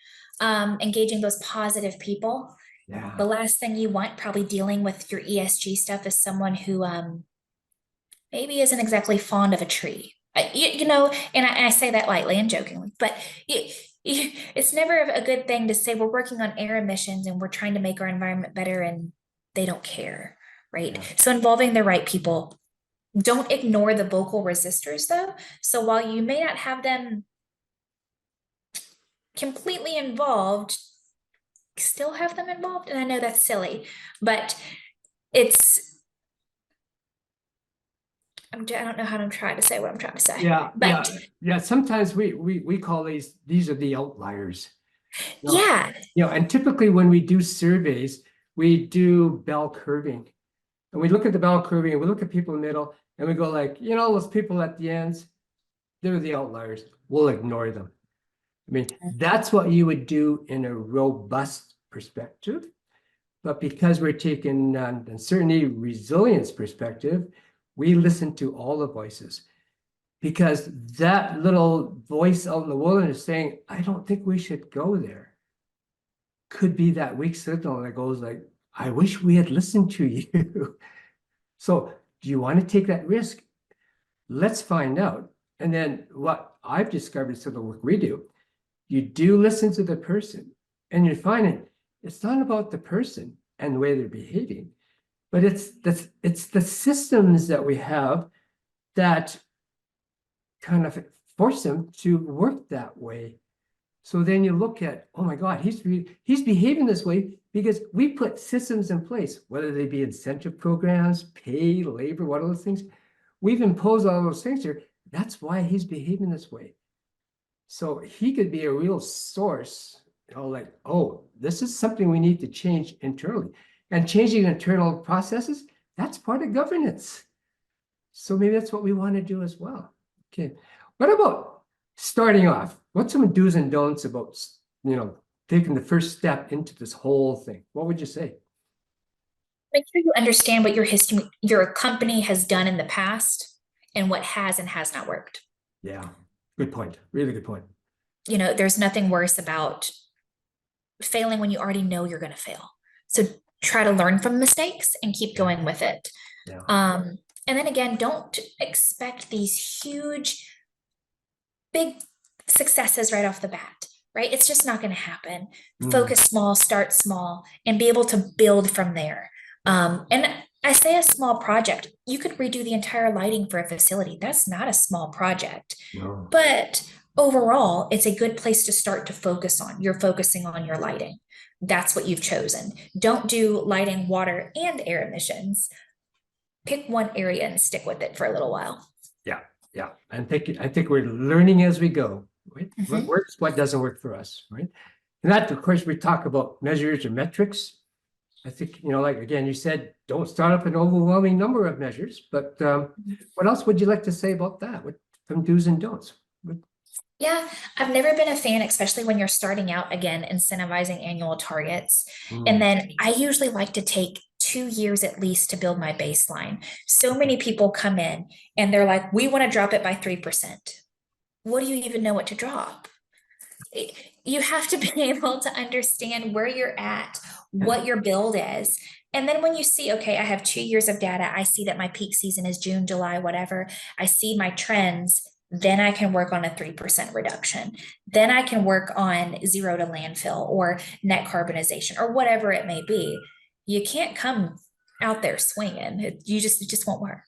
S3: Engaging those positive people.
S2: Yeah.
S3: The last thing you want probably dealing with your ESG stuff is someone who maybe isn't exactly fond of a tree. And I say that lightly and jokingly, but it's never a good thing to say we're working on air emissions and we're trying to make our environment better, and they don't care, right?
S2: Yeah.
S3: So involving the right people. Don't ignore the vocal resistors though. So while you may not have them completely involved, still have them involved. And I know that's silly, but I don't know how to try to say what I'm trying to say.
S2: Yeah. Sometimes we call these are the outliers.
S3: Yeah.
S2: And typically when we do surveys, we do bell curving. And we look at the bell curving and we look at people in the middle and we go like, those people at the ends, they're the outliers. We'll ignore them. I mean, that's what you would do in a robust perspective. But because we're taking uncertainty, resilience perspective, we listen to all the voices. Because that little voice out in the wilderness saying, I don't think we should go there, could be that weak signal that goes like, I wish we had listened to you. So do you want to take that risk? Let's find out. And then what I've discovered through the work we do, you do listen to the person and you're finding it's not about the person and the way they're behaving, but it's the systems that we have that kind of force them to work that way. So then you look at, oh my God, he's behaving this way because we put systems in place, whether they be incentive programs, pay, labor, what are those things. We've imposed all those things here. That's why he's behaving this way. So he could be a real source, like, oh, this is something we need to change internally. And changing internal processes, that's part of governance. So maybe that's what we want to do as well. Okay. What about starting off? What's some do's and don'ts about, taking the first step into this whole thing? What would you say?
S3: Make sure you understand what your company has done in the past and what has and has not worked.
S2: Yeah, good point. Really good point.
S3: There's nothing worse about failing when you already know you're going to fail. So try to learn from mistakes and keep going with it.
S2: Yeah.
S3: And then again, don't expect these huge, big successes right off the bat, right? It's just not going to happen. Focus small, start small, and be able to build from there. And I say a small project, you could redo the entire lighting for a facility. That's not a small project.
S2: No.
S3: But overall, it's a good place to start to focus on. You're focusing on your lighting. That's what you've chosen. Don't do lighting, water, and air emissions. Pick one area and stick with it for a little while.
S2: Yeah. I think we're learning as we go. Right? What works, what doesn't work for us, right? And that, of course, we talk about measures or metrics. I think, like, again, you said, don't start up an overwhelming number of measures, but what else would you like to say about that? What some do's and don'ts?
S3: Yeah, I've never been a fan, especially when you're starting out, again, incentivizing annual targets. And then I usually like to take 2 years at least to build my baseline. So many people come in and they're like, we want to drop it by 3%. What do you even know what to drop? You have to be able to understand where you're at, what your build is. And then when you see, okay, I have 2 years of data, I see that my peak season is June, July, whatever. I see my trends. Then I can work on a 3% reduction. Then I can work on zero to landfill or net carbonization or whatever it may be. You can't come out there swinging. It just won't work.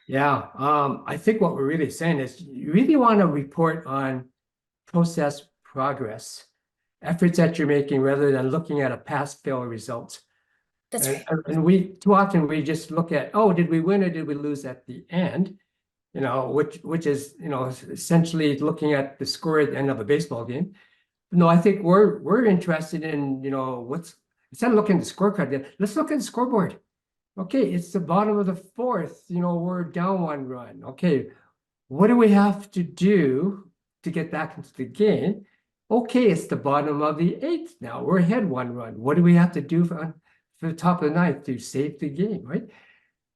S2: Yeah, I think what we're really saying is you really want to report on process progress, efforts that you're making rather than looking at a past fail result.
S3: That's right.
S2: And we too often we just look at, oh, did we win or did we lose at the end? Which is, essentially looking at the score at the end of a baseball game. No, I think we're interested in, instead of looking at the scorecard, let's look at the scoreboard. Okay, it's the bottom of the fourth, we're down 1 run. Okay, what do we have to do to get back into the game? Okay, it's the bottom of the 8th now. We're ahead 1 run. What do we have to do for the top of the 9th to save the game, right?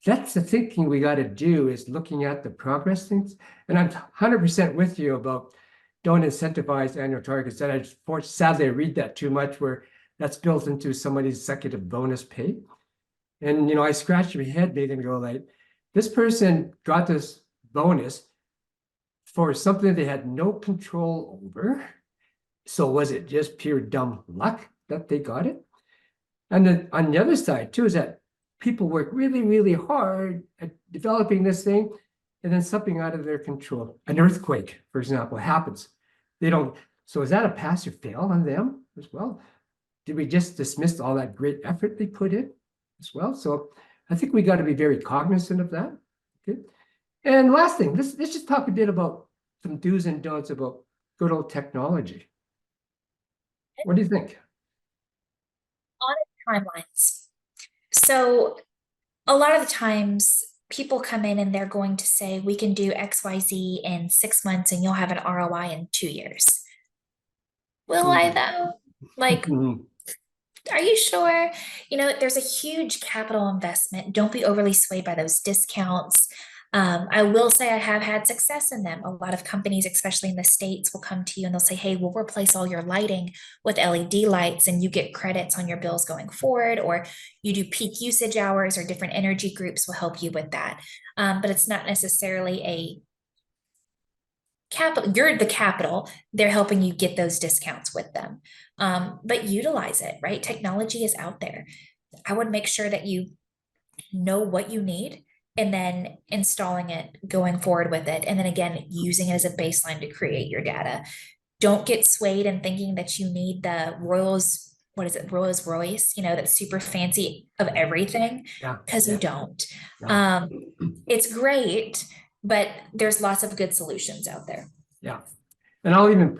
S2: That's the thinking we got to do, is looking at the progress things. And I'm 100% with you about don't incentivize annual targets. That sadly I read that too much, where that's built into somebody's executive bonus pay. And I scratch my head maybe and go like, this person got this bonus for something they had no control over. So was it just pure dumb luck that they got it? And then on the other side too is that people work really, really hard at developing this thing, and then something out of their control, an earthquake, for example, happens. They don't. So is that a pass or fail on them as well? Did we just dismiss all that great effort they put in as well? So I think we got to be very cognizant of that. Okay. And last thing, let's just talk a bit about some do's and don'ts about good old technology. What do you think?
S3: Audit timelines. So a lot of the times people come in and they're going to say, we can do XYZ in 6 months and you'll have an ROI in 2 years. Will I though? Like, are you sure? You know, there's a huge capital investment. Don't be overly swayed by those discounts. I will say I have had success in them. A lot of companies, especially in the States, will come to you and they'll say, hey, we'll replace all your lighting with LED lights and you get credits on your bills going forward, or you do peak usage hours, or different energy groups will help you with that. But it's not necessarily a capital, you're the capital, they're helping you get those discounts with them. But utilize it, right? Technology is out there. I would make sure that you know what you need and then installing it, going forward with it. And then again, using it as a baseline to create your data. Don't get swayed in thinking that you need the Rolls, what is it, Rolls Royce, you know, that's super fancy of everything, because you don't. It's great, but there's lots of good solutions out there.
S2: Yeah. And I'll even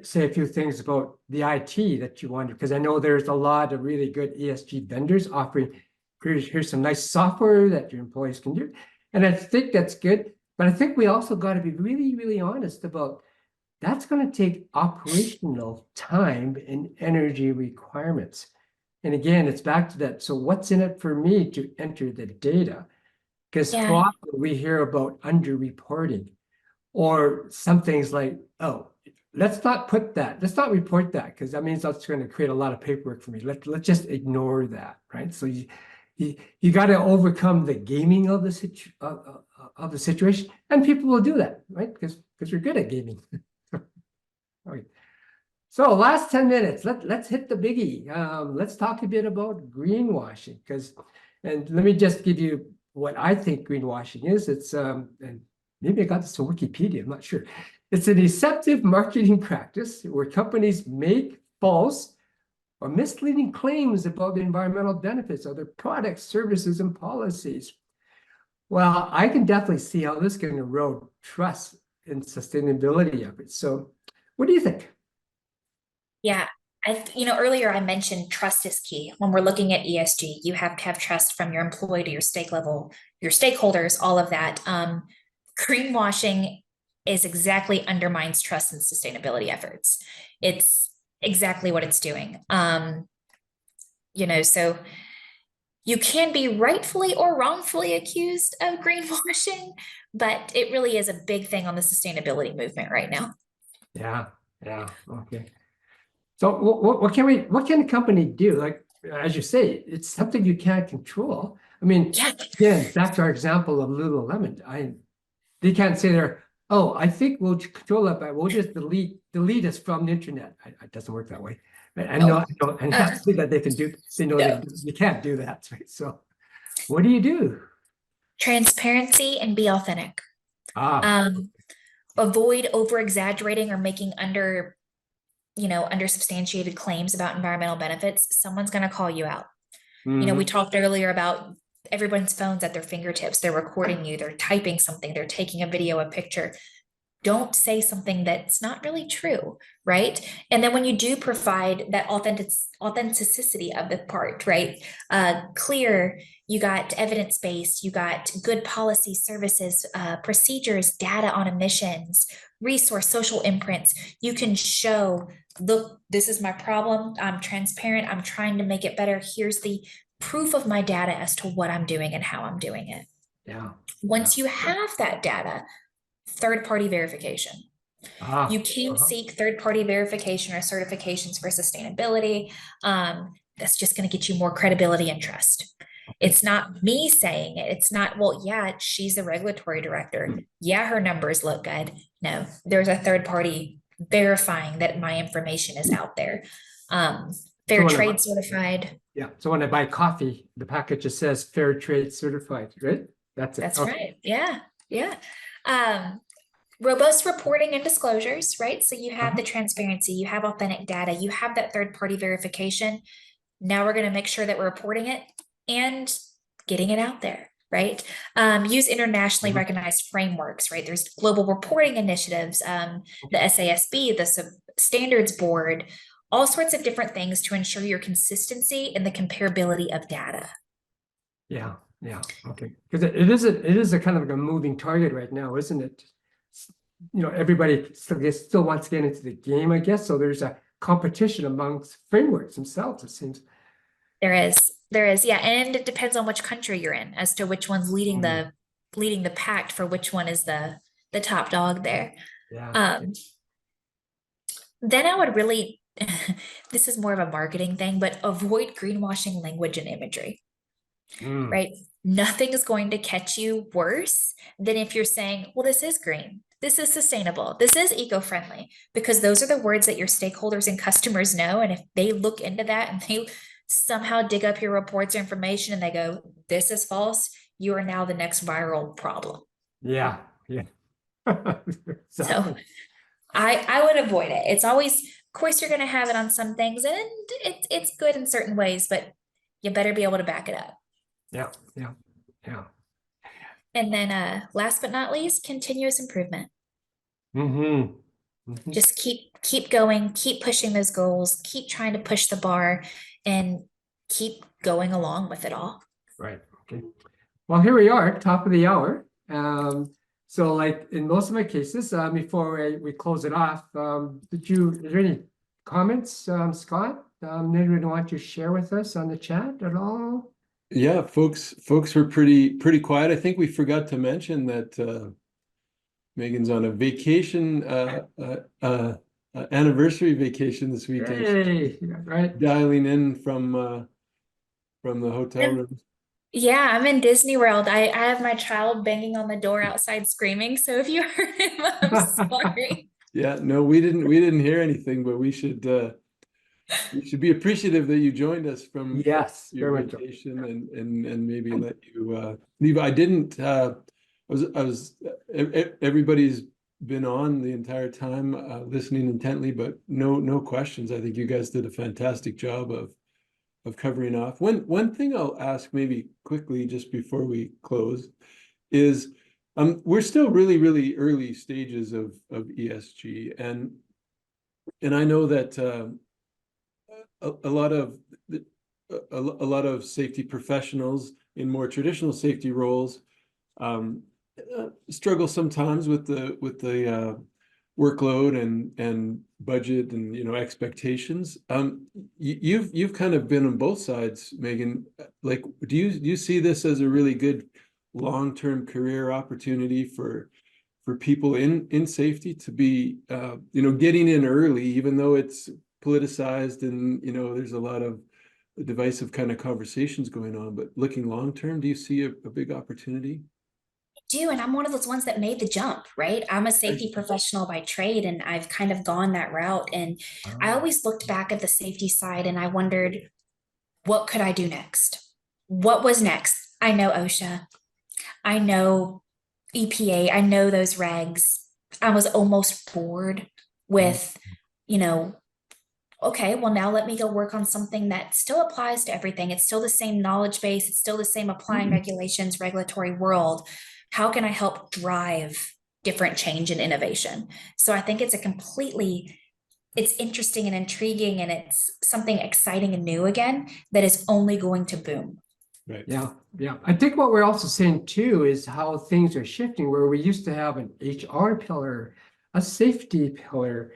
S2: say a few things about the IT that you wanted, because I know there's a lot of really good ESG vendors offering, here's some nice software that your employees can do. And I think that's good. But I think we also got to be really, really honest about that's going to take operational time and energy requirements. And again, it's back to that. So what's in it for me to enter the data? Because often we hear about underreporting, or some things like, oh, let's not report that, because that means that's going to create a lot of paperwork for me. Let's just ignore that, right? So you got to overcome the gaming of the situation, and people will do that, right? Because you're good at gaming. Right. So last 10 minutes, let's hit the biggie. Let's talk a bit about greenwashing, and let me just give you what I think greenwashing is. It's and maybe I got this from Wikipedia, I'm not sure. It's a deceptive marketing practice where companies make false or misleading claims about the environmental benefits of their products, services, and policies. Well, I can definitely see how this can erode trust in sustainability efforts. So what do you think?
S3: Yeah, earlier I mentioned trust is key. When we're looking at ESG, you have to have trust from your employee to your stake level, your stakeholders, all of that. Greenwashing is exactly undermines trust in sustainability efforts. It's exactly what it's doing. So you can be rightfully or wrongfully accused of greenwashing, but it really is a big thing on the sustainability movement right now.
S2: Yeah, okay. So what can a company do? Like, as you say, it's something you can't control. I mean, again, back to our example of Lululemon. They can't say there, oh, I think we'll control that, but we'll just delete us from the internet. It doesn't work that way. I know, and absolutely that they can do. They know you can't do that. Right? So, what do you do?
S3: Transparency and be authentic. Avoid over exaggerating or making under-substantiated claims about environmental benefits. Someone's going to call you out. We talked earlier about everyone's phones at their fingertips. They're recording you, they're typing something, they're taking a video, a picture. Don't say something that's not really true, right? And then when you do provide that authenticity of the part, right? Clear, you got evidence-based, you got good policy, services, procedures, data on emissions, resource, social imprints. You can show, look, this is my problem. I'm transparent. I'm trying to make it better. Here's the proof of my data as to what I'm doing and how I'm doing it.
S2: Yeah.
S3: Once you have that data, third-party verification. You can seek third-party verification or certifications for sustainability. That's just going to get you more credibility and trust. It's not me saying it. It's not, well, yeah, she's the regulatory director. Yeah, her numbers look good. No, there's a third party verifying that my information is out there. Fair
S2: when I
S3: trade
S2: buy-
S3: certified.
S2: Yeah, so when I buy coffee, the package just says fair trade certified, right? That's it.
S3: That's
S2: Okay.
S3: right. Yeah. Yeah. Robust reporting and disclosures, right? So you have the transparency, you have authentic data, you have that third party verification. Now we're going to make sure that we're reporting it and getting it out there, right? Use internationally recognized frameworks, right? There's global reporting initiatives, the SASB, the Standards Board, all sorts of different things to ensure your consistency and the comparability of data.
S2: Yeah, yeah, okay. Because it is a kind of like a moving target right now, isn't it? You know, everybody still wants to get into the game, I guess. So there's a competition amongst frameworks themselves, it seems.
S3: There is, yeah, and it depends on which country you're in as to which one's leading the pact for which one is the top dog there.
S2: Yeah.
S3: Then I would really, this is more of a marketing thing, but avoid greenwashing language and imagery, right? Nothing is going to catch you worse than if you're saying, well, this is green, this is sustainable, this is eco-friendly, because those are the words that your stakeholders and customers know. And if they look into that and they somehow dig up your reports or information and they go, this is false, you are now the next viral problem.
S2: Yeah, yeah.
S3: So I would avoid it. It's always, of course, you're going to have it on some things, and it's good in certain ways, but you better be able to back it up.
S2: Yeah, yeah, yeah.
S3: And then last but not least, continuous improvement. Just keep going, keep pushing those goals, keep trying to push the bar, and keep going along with it all.
S2: Right. Okay. Well, here we are, top of the hour. So like in most of my cases, before we close it off, is there any comments, Scott? Anyone want to share with us on the chat at all?
S1: Yeah, folks were pretty quiet. I think we forgot to mention that Megan's on a vacation, anniversary vacation this weekend.
S2: Hey, right.
S1: Dialing in from the hotel room.
S3: Yeah, I'm in Disney World. I have my child banging on the door outside screaming. So if you heard him, I'm sorry.
S1: Yeah, no, we didn't hear anything, but we should be appreciative that you joined us from
S2: Yes,
S1: your
S2: very much.
S1: vacation and maybe let you leave. I didn't everybody's been on the entire time listening intently, but no questions. I think you guys did a fantastic job of covering off. One thing I'll ask maybe quickly just before we close is we're still really early stages of ESG, and I know that a lot of safety professionals in more traditional safety roles struggle sometimes with the workload and budget and expectations. You've kind of been on both sides, Megan. Like, do you see this as a really good long-term career opportunity for people in safety to be getting in early, even though it's politicized and there's a lot of divisive kind of conversations going on, but looking long-term, do you see a big opportunity?
S3: Do, and I'm one of those ones that made the jump, right? I'm a safety professional by trade, and I've kind of gone that route. And I always looked back at the safety side and I wondered, what could I do next? What was next? I know OSHA, I know EPA, I know those regs. I was almost bored with, okay, well, now let me go work on something that still applies to everything. It's still the same knowledge base, it's still the same applying regulations, regulatory world. How can I help drive different change and innovation? So I think it's it's interesting and intriguing, and it's something exciting and new again that is only going to boom.
S1: Right.
S2: Yeah, yeah. I think what we're also seeing too is how things are shifting, where we used to have an HR pillar, a safety pillar,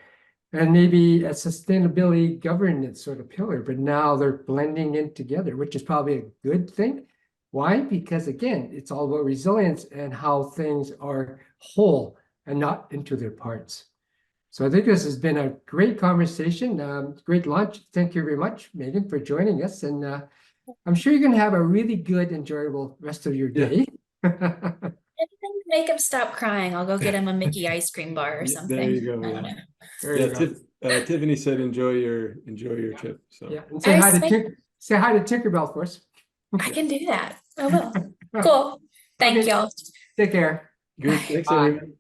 S2: and maybe a sustainability governance sort of pillar, but now they're blending in together, which is probably a good thing. Why? Because again, it's all about resilience and how things are whole and not into their parts. So I think this has been a great conversation, great lunch. Thank you very much, Megan, for joining us. And I'm sure you're going to have a really good, enjoyable rest of your day.
S3: Anything to make him stop crying. I'll go get him a Mickey ice cream bar or something.
S1: There you go.
S3: I don't know.
S1: Yeah, Tiffany said, enjoy your trip. So
S2: Yeah, and
S3: All right,
S2: say hi to Tinkerbell for us.
S3: I can do that. I will. Cool. Thank
S2: Okay.
S3: y'all.
S2: Take care.
S1: good. Thanks,
S2: Bye.
S1: everyone.